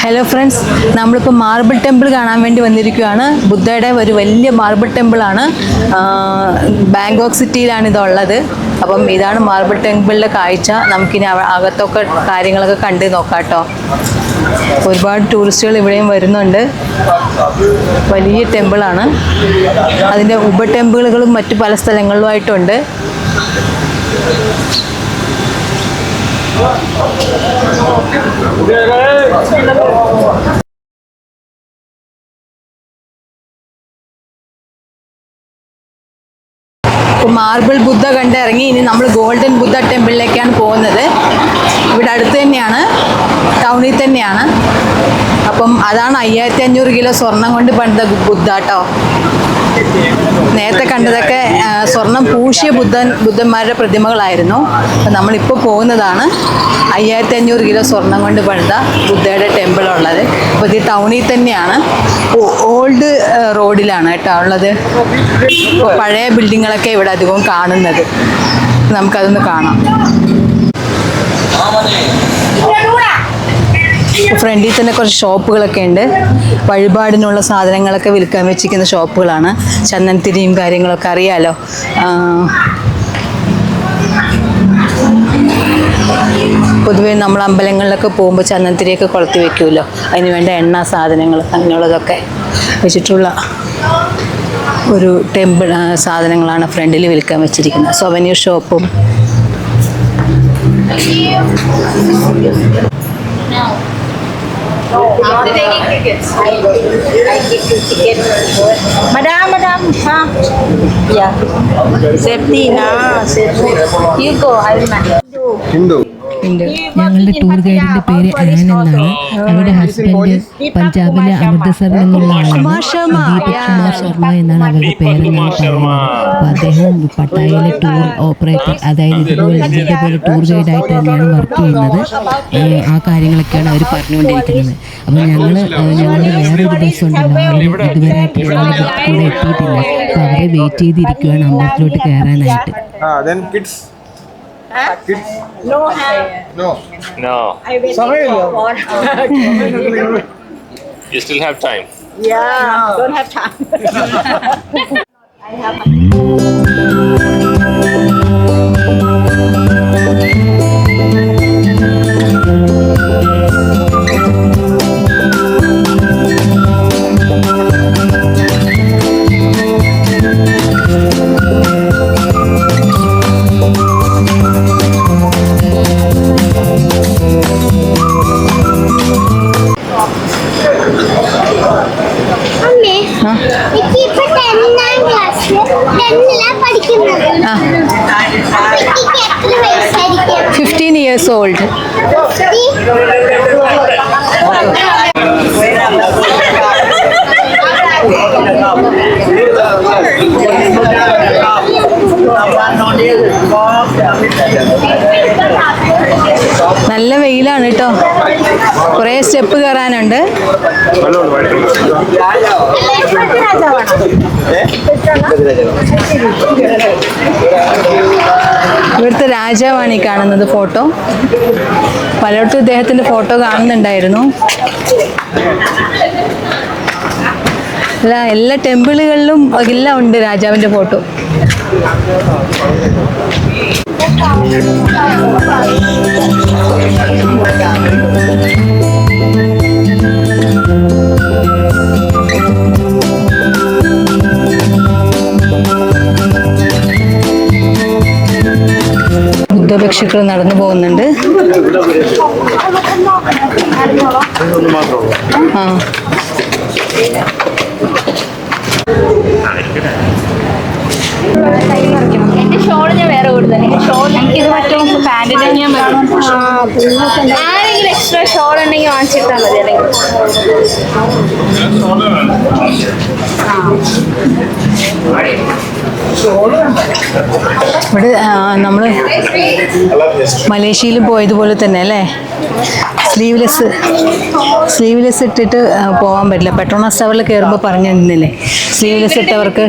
Hello friends, നമ്മളിപ്പോൾ marble temple കാണാൻ വേണ്ടി വന്നിരിക്കുകയാണ്. ബുദ്ധയുടെ ഒരു വലിയ മാർബിൾ ടെമ്പിളാണ്. ബാങ്കോക്ക് സിറ്റിയിലാണ് ഇതുള്ളത്. അപ്പം ഇതാണ് മാർബിൾ ടെമ്പിളിലെ കാഴ്ച. നമുക്കിനി അകത്തൊക്കെ കാര്യങ്ങളൊക്കെ കണ്ട് നോക്കാം കേട്ടോ. ഒരുപാട് ടൂറിസ്റ്റുകൾ ഇവിടെയും വരുന്നുണ്ട്. വലിയ ടെമ്പിളാണ്. അതിൻ്റെ ഉപ ടെമ്പിളുകളും മറ്റു പല സ്ഥലങ്ങളിലുമായിട്ടുണ്ട്. മാർബിൾ ബുദ്ധ കണ്ടിറങ്ങി ഇനി നമ്മൾ ഗോൾഡൻ ബുദ്ധ ടെമ്പിളിലേക്കാണ് പോകുന്നത്. ഇവിടെ അടുത്ത് തന്നെയാണ്, ടൗണിൽ തന്നെയാണ്. അപ്പം അതാണ് 5500 കിലോ സ്വർണം കൊണ്ട് പണിത ബുദ്ധ കേട്ടോ. നേരത്തെ കണ്ടതൊക്കെ സ്വർണം പൂശിയ ബുദ്ധന്മാരുടെ പ്രതിമകളായിരുന്നു. അപ്പം നമ്മളിപ്പോൾ പോകുന്നതാണ് 5500 കിലോ സ്വർണം കൊണ്ട് പണിത ബുദ്ധയുടെ ടെമ്പിൾ ഉള്ളത്. അപ്പോൾ ഇത് ടൗണിൽ തന്നെയാണ്, ഓൾഡ് റോഡിലാണ് കേട്ടോ ഉള്ളത്. പഴയ ബിൽഡിങ്ങുകളൊക്കെ ഇവിടെ അധികവും കാണുന്നത്. നമുക്കതൊന്ന് കാണാം. ഫ്രണ്ടിൽ തന്നെ കുറച്ച് ഷോപ്പുകളൊക്കെ ഉണ്ട്. വഴിപാടിനുള്ള സാധനങ്ങളൊക്കെ വിൽക്കാൻ വെച്ചിരിക്കുന്ന ഷോപ്പുകളാണ്. ചന്ദനത്തിരിയും കാര്യങ്ങളൊക്കെ അറിയാലോ. പൊതുവേ നമ്മൾ അമ്പലങ്ങളിലൊക്കെ പോകുമ്പോൾ ചന്ദനത്തിരിയൊക്കെ കൊളുത്തി വെക്കുമല്ലോ. അതിന് വേണ്ട എണ്ണ സാധനങ്ങൾ അങ്ങനെയുള്ളതൊക്കെ വെച്ചിട്ടുള്ള ഒരു ടെമ്പിൾ സാധനങ്ങളാണ് ഫ്രണ്ടിൽ വിൽക്കാൻ വെച്ചിരിക്കുന്നത്. സൊവനീർ ഷോപ്പും. After taking tickets, I give you ticket. Madam, huh? Yeah. Safety, na. Safety. You go, I will manage. Hindu. ഞങ്ങളുടെ ടൂർ ഗൈഡിന്റെ പേര് ആൻ എന്നാണ്. അവരുടെ ഹസ്ബൻഡ് പഞ്ചാബിലെ അമൃത്സറിൽ നിന്നുള്ള ആളാണ്. ദീപക് കുമാർ ശർമ്മ എന്നാണ് അവരുടെ പേരെന്നാണ് പറയുന്നത്. അപ്പോൾ അദ്ദേഹം പട്ടായയിലെ ടൂർ ഓപ്പറേറ്റർ, അതായത് ഇതുപോലെ ടൂർ ഗൈഡായിട്ട് തന്നെയാണ് വർക്ക് ചെയ്യുന്നത്. ആ കാര്യങ്ങളൊക്കെയാണ് അവർ പറഞ്ഞുകൊണ്ടിരിക്കുന്നത്. അപ്പോൾ ഞങ്ങളുടെ വേറൊരു ബസ് ഉണ്ടല്ലോ, അവർ ഇതുവരെയായിട്ട് ഞങ്ങളുടെ കൂടെ എത്തിയിട്ടില്ല. അപ്പോൾ അവരെ വെയിറ്റ് ചെയ്തിരിക്കുകയാണ് അമ്പലത്തിലോട്ട് കയറാനായിട്ട്. Kids? No have. No. I will for. You still have time. Yeah, don't have time. I have. ഇപ്പൊ 10ാം ക്ലാസ്സിൽ 10ലാ പഠിക്കുന്നത്. 15 years old. നല്ല വെയിലാണ് കേട്ടോ. കുറേ സ്റ്റെപ്പ് കയറാനുണ്ട്. ഇവിടുത്തെ രാജാവാണ് ഈ കാണുന്നത് ഫോട്ടോ. പലയിടത്തും ഇദ്ദേഹത്തിൻ്റെ ഫോട്ടോ കാണുന്നുണ്ടായിരുന്നു. എല്ലാ ടെമ്പിളുകളിലും എല്ലാം ഉണ്ട് രാജാവിൻ്റെ ഫോട്ടോ. ബുദ്ധഭിക്ഷുക്കൾ നടന്നു പോകുന്നുണ്ട്. എന്റെ ഷോള് ഞാൻ വേറെ കൊടുത്തത്. ഷോൾ എനിക്കിത് പറ്റും. പാൻറ്റിന് ഞാൻ ആരെങ്കിലും എക്സ്ട്രാ ഷോൾ ഉണ്ടെങ്കിൽ വാങ്ങിച്ചിട്ടാൽ മതി. ഇവിടെ നമ്മൾ മലേഷ്യയിൽ പോയതുപോലെ തന്നെ അല്ലേ, സ്ലീവ്ലെസ് ഇട്ടിട്ട് പോകാൻ പറ്റില്ല. പെട്രോണസ് ടവറിൽ കയറുമ്പോൾ പറഞ്ഞു തന്നില്ലേ, സ്ലീവ്ലെസ് ഇട്ടവർക്ക്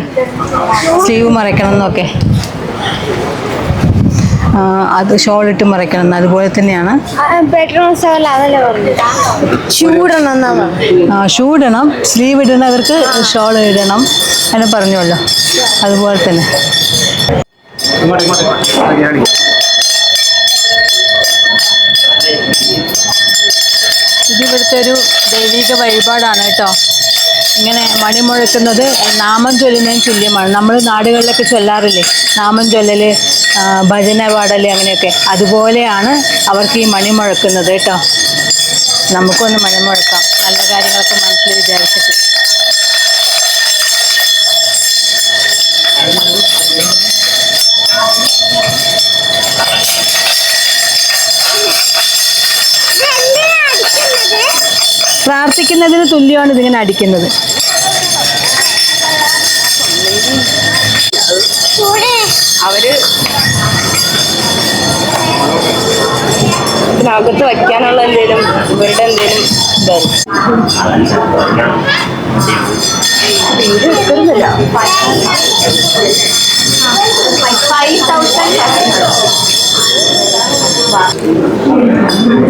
സ്ലീവ് മറയ്ക്കണം എന്നൊക്കെ. അത് ഷോൾ ഇട്ട് മറയ്ക്കണം എന്ന് അതുപോലെ തന്നെയാണ്. പെട്രോൾ മസാല അതല്ലേ പറഞ്ഞു. ചൂടണം. ഷൂ ഇടണം, സ്ലീവ് ഇടുന്നവർക്ക് ഷോൾ ഇടണം എന്ന് പറഞ്ഞല്ലോ, അതുപോലെ തന്നെ. ഇതിവിടുത്തെ ഒരു ദൈവിക വഴിപാടാണ് കേട്ടോ. ഇങ്ങനെ മണി മുഴക്കുന്നത് നാമം ചൊല്ലുന്നതിന് തുല്യമാണ്. നമ്മൾ നാടുകളിലൊക്കെ ചൊല്ലാറില്ലേ നാമം ചൊല്ലൽ, ഭജന പാടൽ, അങ്ങനെയൊക്കെ. അതുപോലെയാണ് അവർക്ക് ഈ മണി മുഴക്കുന്നത് കേട്ടോ. നമുക്കൊന്ന് മണി മുഴക്കാം, നല്ല കാര്യങ്ങളൊക്കെ മനസ്സിൽ വിചാരിച്ചിട്ട്. പ്രാർത്ഥിക്കുന്നതിന് തുല്യമാണ് ഇതിങ്ങനെ അടിക്കുന്നത്. അവര് ഇതിനകത്ത് വയ്ക്കാനുള്ള എന്തേലും ഇവരുടെ എന്തേലും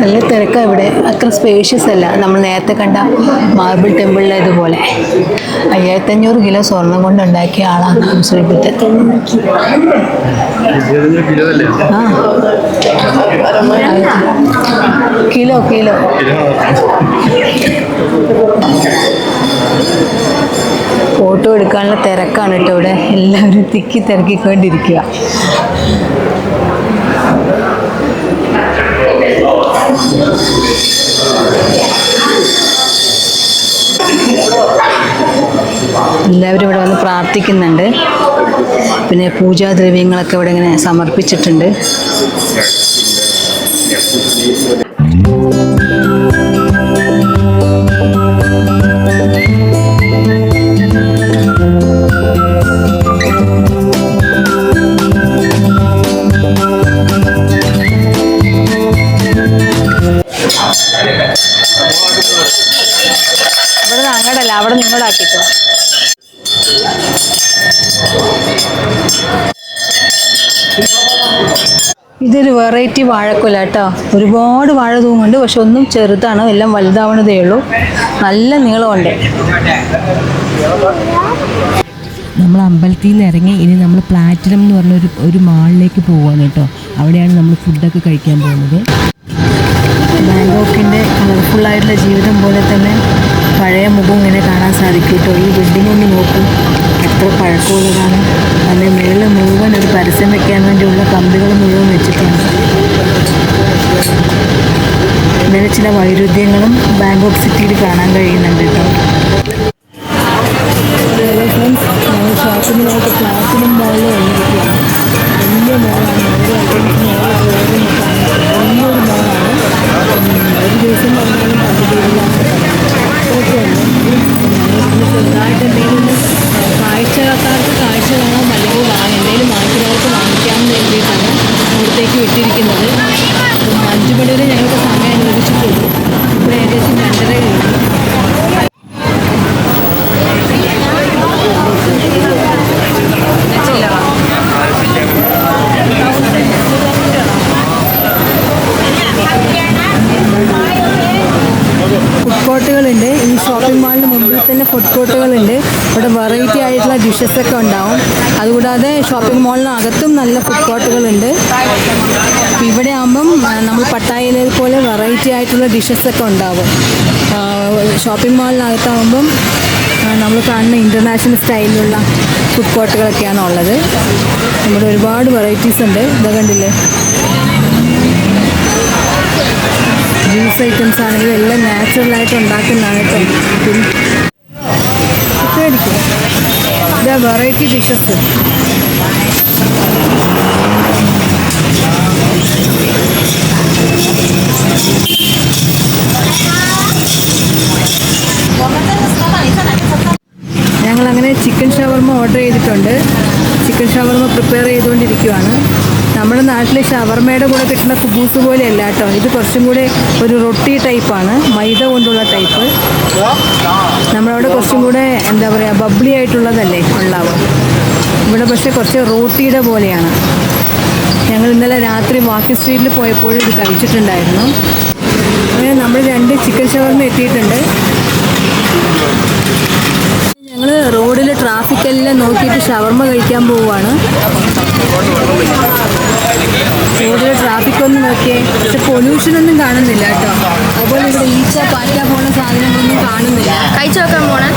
നല്ല തിരക്കാണ് ഇവിടെ, അത്ര സ്പേഷ്യസ് അല്ല. നമ്മൾ നേരത്തെ കണ്ട മാർബിൾ ടെമ്പിളിലെ ഇതുപോലെ 5500 കിലോ സ്വർണം കൊണ്ട് ഉണ്ടാക്കിയ ആളാണ് ശ്രീബുദ്ധൻ. കിലോ ഫോട്ടോ എടുക്കാനുള്ള തിരക്കാണ് കേട്ടോ ഇവിടെ. എല്ലാവരും തിക്കി തിരക്കിക്കൊണ്ടിരിക്കുക. എല്ലാവരും ഇവിടെ വന്ന് പ്രാർത്ഥിക്കുന്നുണ്ട്. പിന്നെ പൂജാദ്രവ്യങ്ങളൊക്കെ ഇവിടെ ഇങ്ങനെ സമർപ്പിച്ചിട്ടുണ്ട്. ഇവിടെ അങ്ങടല്ല, അവിടെ നിങ്ങളാക്കിക്കോ. ഇതൊരു വെറൈറ്റി വാഴക്കൊല കേട്ടോ. ഒരുപാട് വാഴ തൂങ്ങുണ്ട്, പക്ഷെ ഒന്നും ചെറുതാണ്, എല്ലാം വലുതാവണതേ ഉള്ളൂ. നല്ല നീളമുണ്ട്. നമ്മൾ അമ്പലത്തിൽ നിന്ന് ഇറങ്ങി ഇനി നമ്മൾ പ്ലാറ്റിനം എന്ന് പറഞ്ഞ ഒരു മാളിലേക്ക് പോവാണ് കേട്ടോ. അവിടെയാണ് നമ്മൾ ഫുഡൊക്കെ കഴിക്കാൻ പോകുന്നത്. ബാങ്കോക്കിൻ്റെ കളർഫുള്ളായിട്ടുള്ള ജീവിതം പോലെ തന്നെ പഴയ മുഖം ഇങ്ങനെ കാണാൻ സാധിക്കും കേട്ടോ. ഈ ബിൽഡിംഗ് ഒന്ന് നോക്കും, എത്ര പഴക്കമുള്ളതാണ്. അതിൻ്റെ മേളിൽ മുഴുവൻ ഒരു പരസ്യം വെക്കാൻ വേണ്ടിയുള്ള കമ്പികൾ മുഴുവൻ വെച്ചിട്ടുണ്ട്. ഇങ്ങനെ ചില വൈരുദ്ധ്യങ്ങളും ബാങ്കോക്ക് സിറ്റിയിൽ കാണാൻ കഴിയുന്നുണ്ട് കേട്ടോ. ഷോപ്പിങ്ങിനായിട്ട് പ്ലാറ്റിനം മോളിൽ വന്നിരിക്കുകയാണ്. വലിയ മോളാണ്, ഓരോ ഐറ്റംസിന് വലിയൊരു മോളാണ്. ഒരു ദിവസം പറഞ്ഞാലും ചെറുതായിട്ട് എന്തെങ്കിലും കാഴ്ചക്കാർക്ക് കാഴ്ച കാണാൻ അല്ലെങ്കിൽ എന്തെങ്കിലും വാങ്ങിക്കുന്നവർക്ക് വാങ്ങിക്കാമെന്ന് വേണ്ടിയിട്ടാണ് അവിടത്തേക്ക് വിട്ടിരിക്കുന്നത്. 5 മണി വരെ ഞങ്ങൾക്ക് സമയം അനുവദിച്ചിട്ടുള്ളൂ. ഇപ്പോൾ ഏകദേശം 2:30 കഴിഞ്ഞു. ഫുഡ് കോർട്ടുകളുണ്ട്. ഈ ഷോപ്പിംഗ് മാളിന് മുമ്പിൽ തന്നെ ഫുഡ് കോർട്ടുകളുണ്ട്. ഇവിടെ വെറൈറ്റി ആയിട്ടുള്ള ഡിഷസൊക്കെ ഉണ്ടാവും. അതുകൂടാതെ ഷോപ്പിംഗ് മാളിനകത്തും നല്ല ഫുഡ് കോർട്ടുകളുണ്ട്. ഇവിടെ ആകുമ്പം നമ്മൾ പട്ടായയിലെ പോലെ വെറൈറ്റി ആയിട്ടുള്ള ഡിഷസൊക്കെ ഉണ്ടാവും. ഷോപ്പിംഗ് മാളിനകത്താകുമ്പം നമ്മൾ കാണുന്ന ഇൻ്റർനാഷണൽ സ്റ്റൈലിലുള്ള ഫുഡ് കോർട്ടുകളൊക്കെയാണ് ഉള്ളത്. ഇവിടെ ഒരുപാട് വെറൈറ്റീസ് ഉണ്ട്. ഇത് കണ്ടില്ലേ, ജ്യൂസ് ഐറ്റംസ് ആണെങ്കിലും എല്ലാം നാച്ചുറലായിട്ട് ഉണ്ടാക്കുന്നതാണ് കേട്ടോ. ഇതായിരിക്കും ഇതാ വെറൈറ്റി ഡിഷസ്. ഞങ്ങളങ്ങനെ ചിക്കൻ ഷവർമ ഓർഡർ ചെയ്തിട്ടുണ്ട്. ചിക്കൻ ഷവർമ പ്രിപ്പയർ ചെയ്തുകൊണ്ടിരിക്കുകയാണ്. നമ്മുടെ നാട്ടിൽ ഷവർമയുടെ കൂടെ കിട്ടുന്ന കുബൂസ് പോലെയല്ല കേട്ടോ. ഇത് കുറച്ചും കൂടെ ഒരു റൊട്ടി ടൈപ്പാണ്, മൈദ കൊണ്ടുള്ള ടൈപ്പ്. നമ്മളവിടെ കുറച്ചും കൂടെ എന്താ പറയുക, ബബ്ലി ആയിട്ടുള്ളതല്ലേ ഉണ്ടാവുക. ഇവിടെ പക്ഷേ കുറച്ച് റോട്ടിയുടെ പോലെയാണ്. ഞങ്ങൾ ഇന്നലെ രാത്രി വാക്കി സ്ട്രീറ്റിൽ പോയപ്പോഴും ഇത് കഴിച്ചിട്ടുണ്ടായിരുന്നു. അങ്ങനെ നമ്മൾ 2 ചിക്കൻ ഷവർമ എത്തിയിട്ടുണ്ട്. ഞങ്ങൾ റോഡിൽ ട്രാഫിക് എല്ലാം നോക്കിയിട്ട് ഷവർമ കഴിക്കാൻ പോവുകയാണ്. റോഡിൽ ട്രാഫിക് ഒന്ന് നോക്കിയേ, പക്ഷെ പൊല്യൂഷനൊന്നും കാണുന്നില്ല കേട്ടോ. അതുപോലെ ഇവിടെ ഈച്ച പാറ്റ പോണ സാധനങ്ങളൊന്നും കാണുന്നില്ല. കഴിച്ചു നോക്കാൻ പോണേ.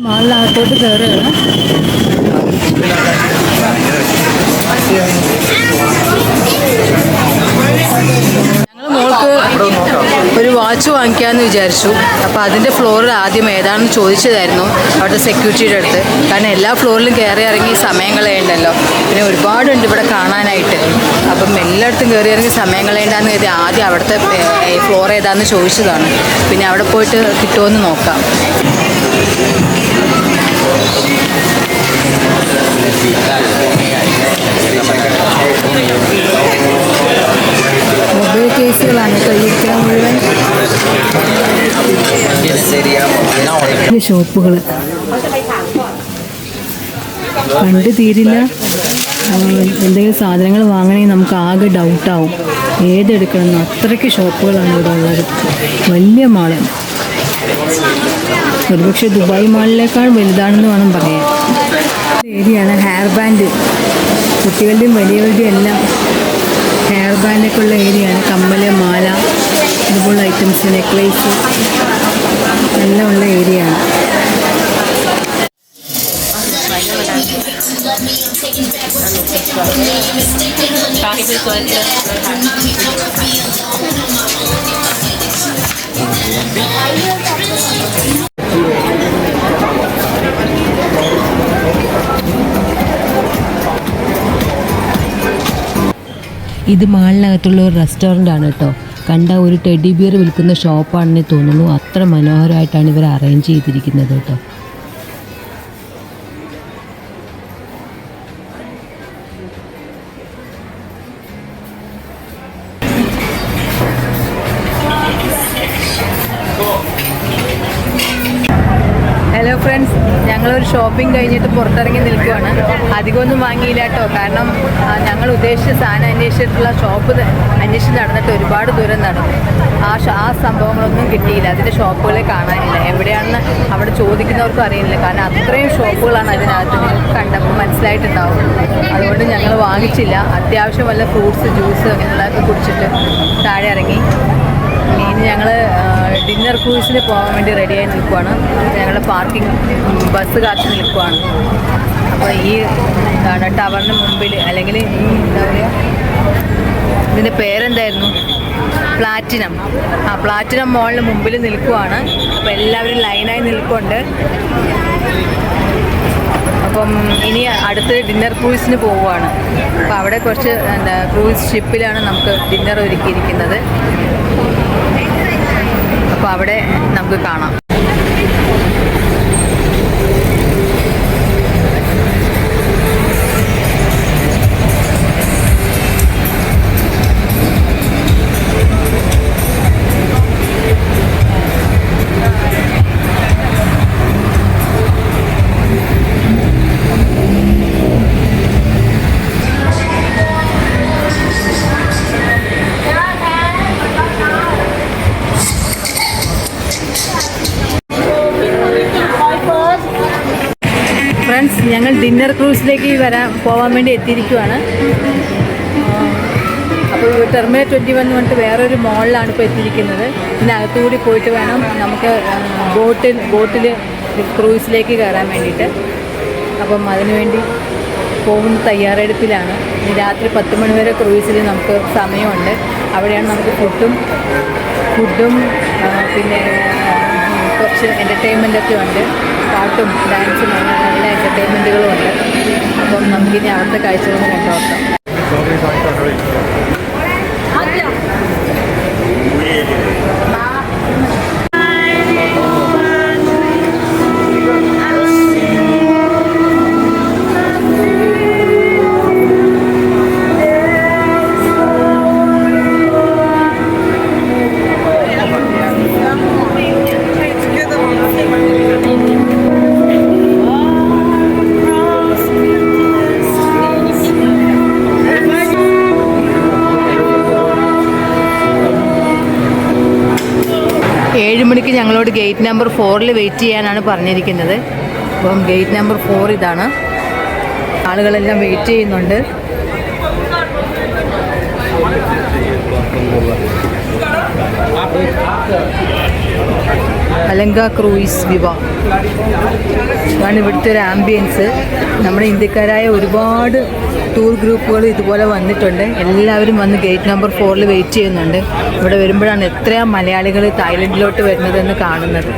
മാളിനകത്തോട്ട് കയറുകയാണ്. ഞങ്ങൾ മോൾക്ക് ഒരു വാച്ച് വാങ്ങിക്കാമെന്ന് വിചാരിച്ചു. അപ്പോൾ അതിൻ്റെ ഫ്ലോറിൽ ആദ്യം ഏതാണെന്ന് ചോദിച്ചതായിരുന്നു അവിടുത്തെ സെക്യൂരിറ്റിയുടെ അടുത്ത്. കാരണം എല്ലാ ഫ്ലോറിലും കയറി ഇറങ്ങി സമയം കളയണ്ടല്ലോ. പിന്നെ ഒരുപാടുണ്ട് ഇവിടെ കാണാനായിട്ട്. അപ്പം എല്ലായിടത്തും കയറി ഇറങ്ങി സമയം കളയണ്ടെന്ന് കരുതി ആദ്യം അവിടുത്തെ ഫ്ലോർ ഏതാണെന്ന് ചോദിച്ചതാണ്. പിന്നെ അവിടെ പോയിട്ട് കിട്ടുമെന്ന് നോക്കാം. മൊബൈൽ കേസുകളാണ് കഴിക്കാൻ മുഴുവൻ. ഷോപ്പുകൾ കണ്ട് തീരില്ല. എന്തെങ്കിലും സാധനങ്ങൾ വാങ്ങണമെങ്കിൽ നമുക്ക് ആകെ ഡൗട്ടാവും ഏതെടുക്കണമെന്ന്. അത്രയ്ക്ക് ഷോപ്പുകളാണ് ഇവിടെ ഉള്ളത്. വലിയ മാള്, ഒരുപക്ഷെ ദുബായ് മാളിനേക്കാൾ വലുതാണെന്ന് വേണം പറയാൻ. ഏരിയയാണ് ഹെയർ ബാൻഡ്, കുട്ടികളുടെയും വലിയവരുടെയും എല്ലാം ഹെയർ ബാൻഡൊക്കെ ഉള്ള ഏരിയയാണ്. കമ്മല്, മാല, ഇതുപോലുള്ള ഐറ്റംസ്, നെക്ലേസ് എല്ലാം ഉള്ള ഏരിയയാണ്. ഇത് മാളിനകത്തുള്ള ഒരു റെസ്റ്റോറൻ്റ് ആണ് കേട്ടോ. കണ്ട ഒരു ടെഡി ബിയർ വിൽക്കുന്ന ഷോപ്പാണെന്ന് തോന്നുന്നു. അത്ര മനോഹരമായിട്ടാണ് ഇവർ അറേഞ്ച് ചെയ്തിരിക്കുന്നത് കേട്ടോ. ഹലോ ഫ്രണ്ട്സ്, ഞങ്ങളൊരു ഷോപ്പിംഗ് കഴിഞ്ഞിട്ട് പുറത്തിറങ്ങി നിൽക്കുകയാണ്. അധികമൊന്നും വാങ്ങിയില്ല കേട്ടോ. കാരണം ഞങ്ങൾ ഉദ്ദേശിച്ച സാധനം അന്വേഷിച്ചിട്ടുള്ള ഷോപ്പ് അന്വേഷിച്ച് നടന്നിട്ട് ഒരുപാട് ദൂരം നടന്നു. ആ സംഭവങ്ങളൊന്നും കിട്ടിയില്ല. അതിൻ്റെ ഷോപ്പുകളെ കാണാനില്ല. എവിടെയാണെന്ന് അവിടെ ചോദിക്കുന്നവർക്കും അറിയില്ല. കാരണം അത്രയും ഷോപ്പുകളാണ് അതിനകത്ത്. നിങ്ങൾക്ക് കണ്ടപ്പോൾ മനസ്സിലായിട്ടുണ്ടാവും. അതുകൊണ്ട് ഞങ്ങൾ വാങ്ങിച്ചില്ല. അത്യാവശ്യം വല്ല ഫ്രൂട്ട്സ്, ജ്യൂസ് അങ്ങനെയുള്ളതൊക്കെ കുടിച്ചിട്ട് താഴെ ഇറങ്ങി. ഇനി ഞങ്ങൾ ഡിന്നർ ക്രൂസിന് പോകാൻ വേണ്ടി റെഡിയായി നിൽക്കുവാണ്. ഞങ്ങളുടെ പാർക്കിംഗ് ബസ് കാത്ത് നിൽക്കുവാണ്. അപ്പോൾ ഈ ടവറിന് മുമ്പിൽ, അല്ലെങ്കിൽ ഈ എന്താ പറയുക, ഇതിൻ്റെ പേരെന്തായിരുന്നു, പ്ലാറ്റിനം മോളിന് മുമ്പിൽ നിൽക്കുവാണ്. അപ്പോൾ എല്ലാവരും ലൈനായി നിൽക്കുന്നുണ്ട്. അപ്പം ഇനി അടുത്ത് ഡിന്നർ ക്രൂസിന് പോവുകയാണ്. അപ്പോൾ അവിടെ കുറച്ച് ക്രൂസ് ഷിപ്പിലാണ് നമുക്ക് ഡിന്നർ ഒരുക്കിയിരിക്കുന്നത്. അപ്പോൾ അവിടെ നമുക്ക് കാണാം. ഫ്രണ്ട്സ്, ഞങ്ങൾ ഡിന്നർ ക്രൂസിലേക്ക് പോകാൻ വേണ്ടി എത്തിയിരിക്കുവാണ്. അപ്പോൾ ടെർമിനൽ 21 എന്ന് പറഞ്ഞിട്ട് വേറൊരു മോളിലാണ് ഇപ്പോൾ എത്തിയിരിക്കുന്നത്. ഇതിനകത്തുകൂടി പോയിട്ട് വേണം നമുക്ക് ബോട്ടിൽ ക്രൂസിലേക്ക് കയറാൻ വേണ്ടിയിട്ട്. അപ്പം അതിനുവേണ്ടി പോകുന്ന തയ്യാറെടുപ്പിലാണ്. ഇനി രാത്രി 10 മണി വരെ ക്രൂസിൽ നമുക്ക് സമയമുണ്ട്. അവിടെയാണ് നമുക്ക് ഫുഡും പിന്നെ കുറച്ച് എൻ്റർടൈൻമെൻറ്റൊക്കെ ഉണ്ട്. പാട്ടും ഡാൻസും നല്ല എൻ്റർടൈൻമെൻറ്റുകളും ഉണ്ട്. അപ്പം നമുക്കിനി അവിടുത്തെ കാഴ്ചകളൊന്ന് കണ്ടുനോക്കാം. 7 മണിക്ക് ഞങ്ങളോട് ഗേറ്റ് നമ്പർ 4 വെയിറ്റ് ചെയ്യാനാണ് പറഞ്ഞിരിക്കുന്നത്. അപ്പം ഗേറ്റ് നമ്പർ 4 ഇതാണ്. ആളുകളെല്ലാം വെയിറ്റ് ചെയ്യുന്നുണ്ട്. അലങ്ക ക്രൂയിസ് വിവ ഇതാണ് ഇവിടുത്തെ ഒരു ആംബിയൻസ്. നമ്മുടെ ഇന്ത്യക്കാരായ ഒരുപാട് ടൂർ ഗ്രൂപ്പുകൾ ഇതുപോലെ വന്നിട്ടുണ്ട്. എല്ലാവരും വന്ന് ഗേറ്റ് നമ്പർ 4 വെയിറ്റ് ചെയ്യുന്നുണ്ട്. ഇവിടെ വരുമ്പോഴാണ് എത്രയാ മലയാളികൾ തായ്ലൻഡിലോട്ട് വരുന്നതെന്ന് കാണുന്നത്.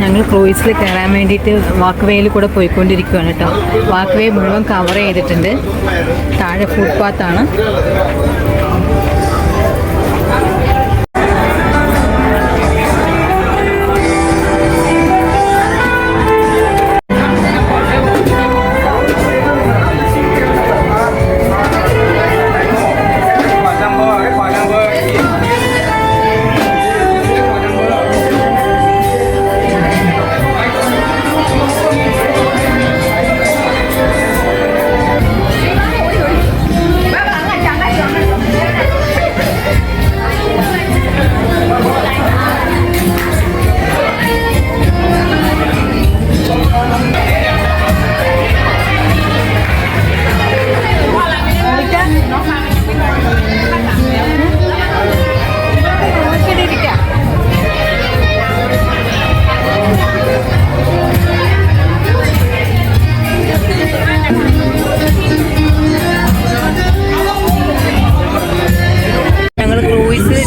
ഞങ്ങൾ ക്രൂയിസിൽ കയറാൻ വേണ്ടിയിട്ട് വാക്ക് വേയിൽ കൂടെ പോയിക്കൊണ്ടിരിക്കുകയാണ് കേട്ടോ. വാക്ക് വേ മുഴുവൻ കവർ ചെയ്തിട്ടുണ്ട്. താഴെ ഫുട്പാത്താണ്.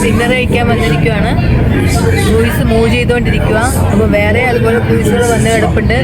ഡിന്നർ കഴിക്കാൻ വന്നിരിക്കുകയാണ്. ക്രൂയിസ് മൂവ് ചെയ്തുകൊണ്ടിരിക്കുക. അപ്പോൾ വേറെ അതുപോലെ ക്രൂയിസുകൾ വന്ന് കിടപ്പുണ്ട്.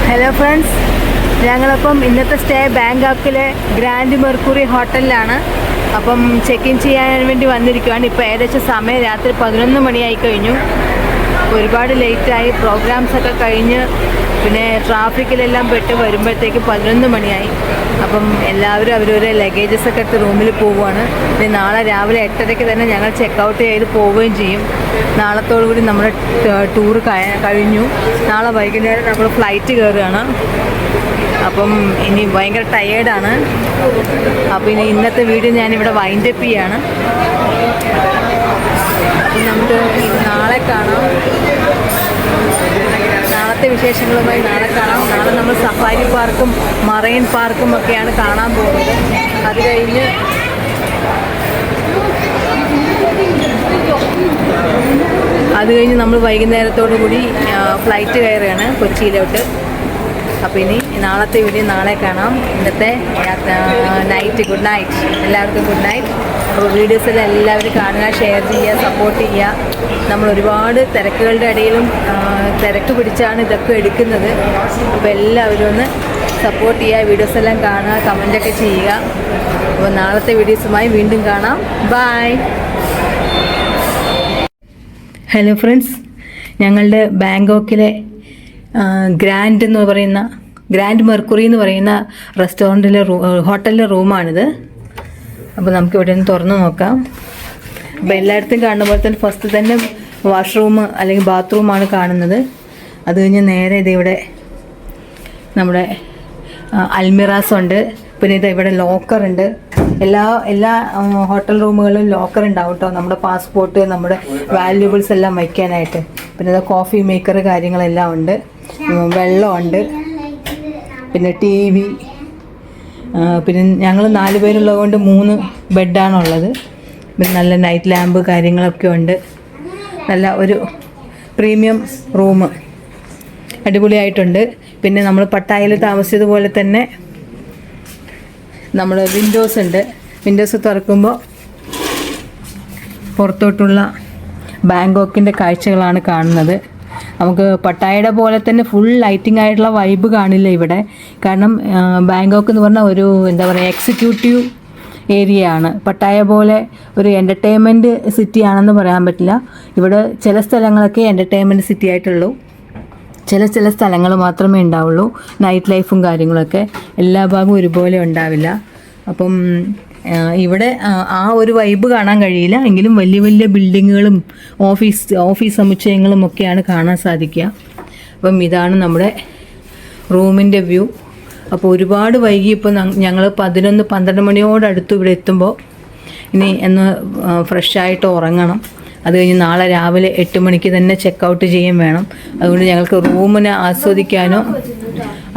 ഹലോ ഫ്രണ്ട്സ്, ഞങ്ങളപ്പം ഇന്നത്തെ സ്റ്റേ ബാങ്കോക്കിലെ ഗ്രാൻഡ് മെർക്കുറി ഹോട്ടലിലാണ്. അപ്പം ചെക്ക് ഇൻ ചെയ്യാൻ വേണ്ടി വന്നിരിക്കുകയാണ്. ഇപ്പോൾ ഏകദേശം സമയം രാത്രി 11 മണിയായി കഴിഞ്ഞു. ഒരുപാട് ലേറ്റായി. പ്രോഗ്രാംസൊക്കെ കഴിഞ്ഞ് പിന്നെ ട്രാഫിക്കിലെല്ലാം പെട്ട് വരുമ്പോഴത്തേക്ക് 11 മണിയായി. അപ്പം എല്ലാവരും അവരവരെ ലഗേജസൊക്കെ എടുത്ത് റൂമിൽ പോവുകയാണ്. പിന്നെ നാളെ രാവിലെ 8:30 തന്നെ ഞങ്ങൾ ചെക്കൗട്ട് ചെയ്ത് പോവുകയും ചെയ്യും. നാളത്തോടുകൂടി നമ്മുടെ ടൂർ കഴിഞ്ഞു. നാളെ വൈകുന്നേരം നമ്മൾ ഫ്ലൈറ്റ് കയറുകയാണ്. അപ്പം ഇനി ഭയങ്കര ടയേർഡാണ്. അപ്പോൾ ഇനി ഇന്നത്തെ വീഡിയോ ഞാനിവിടെ വൈൻഡപ്പ് ചെയ്യാണ്. നമുക്ക് നാളെ കാണാം. നാളത്തെ വിശേഷങ്ങളുമായി നാളെ കാണാം. നാളെ നമ്മൾ സഫാരി പാർക്കും മറൈൻ പാർക്കും ഒക്കെയാണ് കാണാൻ പോകുന്നത്. അത് കഴിഞ്ഞ് നമ്മൾ വൈകുന്നേരത്തോടു കൂടി ഫ്ലൈറ്റ് കയറുകയാണ് കൊച്ചിയിലോട്ട്. അപ്പോൾ ഇനി നാളത്തെ വീഡിയോ നാളെ കാണാം. ഇന്നത്തെ നൈറ്റ് ഗുഡ് നൈറ്റ്, എല്ലാവർക്കും ഗുഡ് നൈറ്റ്. അപ്പോൾ വീഡിയോസെല്ലാം എല്ലാവരും കാണുക, ഷെയർ ചെയ്യുക, സപ്പോർട്ട് ചെയ്യുക. നമ്മൾ ഒരുപാട് തിരക്കുകളുടെ ഇടയിലും തിരക്ക് പിടിച്ചാണ് ഇതൊക്കെ എടുക്കുന്നത്. അപ്പോൾ എല്ലാവരും ഒന്ന് സപ്പോർട്ട് ചെയ്യുക, വീഡിയോസെല്ലാം കാണുക, കമൻറ്റൊക്കെ ചെയ്യുക. അപ്പോൾ നാളത്തെ വീഡിയോസുമായി വീണ്ടും കാണാം. ബൈ. ഹലോ ഫ്രണ്ട്സ്, ഞങ്ങളുടെ ബാങ്കോക്കിലെ ഗ്രാൻഡ് മെർക്കുറി എന്ന് പറയുന്ന റെസ്റ്റോറൻറ്റിലെ ഹോട്ടലിലെ റൂമാണിത്. അപ്പോൾ നമുക്ക് ഇവിടെ നിന്ന് തുറന്ന് നോക്കാം. അപ്പോൾ എല്ലായിടത്തും കാണുന്ന പോലെ തന്നെ ഫസ്റ്റ് തന്നെ വാഷ്റൂം അല്ലെങ്കിൽ ബാത്റൂമാണ് കാണുന്നത്. അത് കഴിഞ്ഞ് നേരെ ഇതിവിടെ നമ്മുടെ അൽമിറാസ് ഉണ്ട്. പിന്നെ ഇവിടെ ലോക്കറുണ്ട്. എല്ലാ ഹോട്ടൽ റൂമുകളിലും ലോക്കർ ഉണ്ടാവും കേട്ടോ, നമ്മുടെ പാസ്പോർട്ട്, നമ്മുടെ വാല്യുബിൾസ് എല്ലാം വയ്ക്കാനായിട്ട്. പിന്നെ കോഫി മേക്കർ കാര്യങ്ങളെല്ലാം ഉണ്ട്. വെള്ളമുണ്ട്. പിന്നെ TV. പിന്നെ ഞങ്ങൾ 4 പേരുള്ളത് കൊണ്ട് 3 ബെഡാണുള്ളത്. പിന്നെ നല്ല നൈറ്റ് ലാമ്പ് കാര്യങ്ങളൊക്കെ ഉണ്ട്. നല്ല ഒരു പ്രീമിയം റൂം അടിപൊളിയായിട്ടുണ്ട്. പിന്നെ നമ്മൾ പട്ടായയിൽ താമസിച്ചതുപോലെ തന്നെ നമ്മൾ വിൻഡോസ് ഉണ്ട്. വിൻഡോസ് തുറക്കുമ്പോൾ പുറത്തോട്ടുള്ള ബാങ്കോക്കിൻ്റെ കാഴ്ചകളാണ് കാണുന്നത്. നമുക്ക് പട്ടായയുടെ പോലെ തന്നെ ഫുൾ ലൈറ്റിംഗ് ആയിട്ടുള്ള വൈബ് കാണില്ല ഇവിടെ. കാരണം ബാങ്കോക്ക് എന്ന് പറഞ്ഞാൽ ഒരു എക്സിക്യൂട്ടീവ് ഏരിയ ആണ്. പട്ടായ പോലെ ഒരു എൻ്റർടൈൻമെൻറ്റ് സിറ്റി ആണെന്ന് പറയാൻ പറ്റില്ല. ഇവിടെ ചില സ്ഥലങ്ങളൊക്കെ എൻ്റർടൈൻമെൻറ്റ് സിറ്റി ആയിട്ടുള്ളൂ. ചില സ്ഥലങ്ങൾ മാത്രമേ ഉണ്ടാവുള്ളൂ നൈറ്റ് ലൈഫും കാര്യങ്ങളൊക്കെ. എല്ലാ ഭാഗവും ഒരുപോലെ ഉണ്ടാവില്ല. അപ്പം ഇവിടെ ആ ഒരു വൈബ് കാണാൻ കഴിയില്ല. എങ്കിലും വലിയ വലിയ ബിൽഡിങ്ങുകളും ഓഫീസ് സമുച്ചയങ്ങളും ഒക്കെയാണ് കാണാൻ സാധിക്കുക. അപ്പം ഇതാണ് നമ്മുടെ റൂമിൻ്റെ വ്യൂ. അപ്പോൾ ഒരുപാട് വൈകി. ഇപ്പോൾ ഞങ്ങൾ 11-12 മണിയോടടുത്ത് ഇവിടെ എത്തുമ്പോൾ ഇനി ഒന്ന് ഫ്രഷായിട്ട് ഉറങ്ങണം. അത് കഴിഞ്ഞ് നാളെ രാവിലെ 8 മണിക്ക് തന്നെ ചെക്കൗട്ട് ചെയ്യാൻ വേണം. അതുകൊണ്ട് ഞങ്ങൾക്ക് റൂമിനെ ആസ്വദിക്കാനോ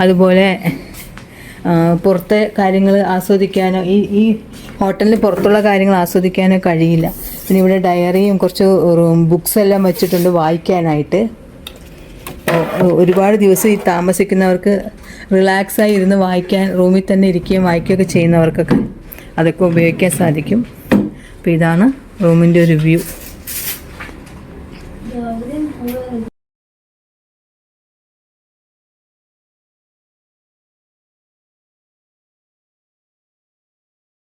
അതുപോലെ പുറത്തെ കാര്യങ്ങൾ ആസ്വദിക്കാനോ ഈ ഹോട്ടലിന് പുറത്തുള്ള കാര്യങ്ങൾ ആസ്വദിക്കാനോ കഴിയില്ല. പിന്നെ ഇവിടെ ഡയറിയും കുറച്ച് ബുക്സ് എല്ലാം വെച്ചിട്ടുണ്ട് വായിക്കാനായിട്ട്. ഒരുപാട് ദിവസം ഈ താമസിക്കുന്നവർക്ക് റിലാക്സായി ഇരുന്ന് വായിക്കാൻ, റൂമിൽ തന്നെ ഇരിക്കുകയും വായിക്കുകയൊക്കെ ചെയ്യുന്നവർക്കൊക്കെ അതൊക്കെ ഉപയോഗിക്കാൻ സാധിക്കും. അപ്പോൾ ഇതാണ് റൂമിൻ്റെ ഒരു വ്യൂ.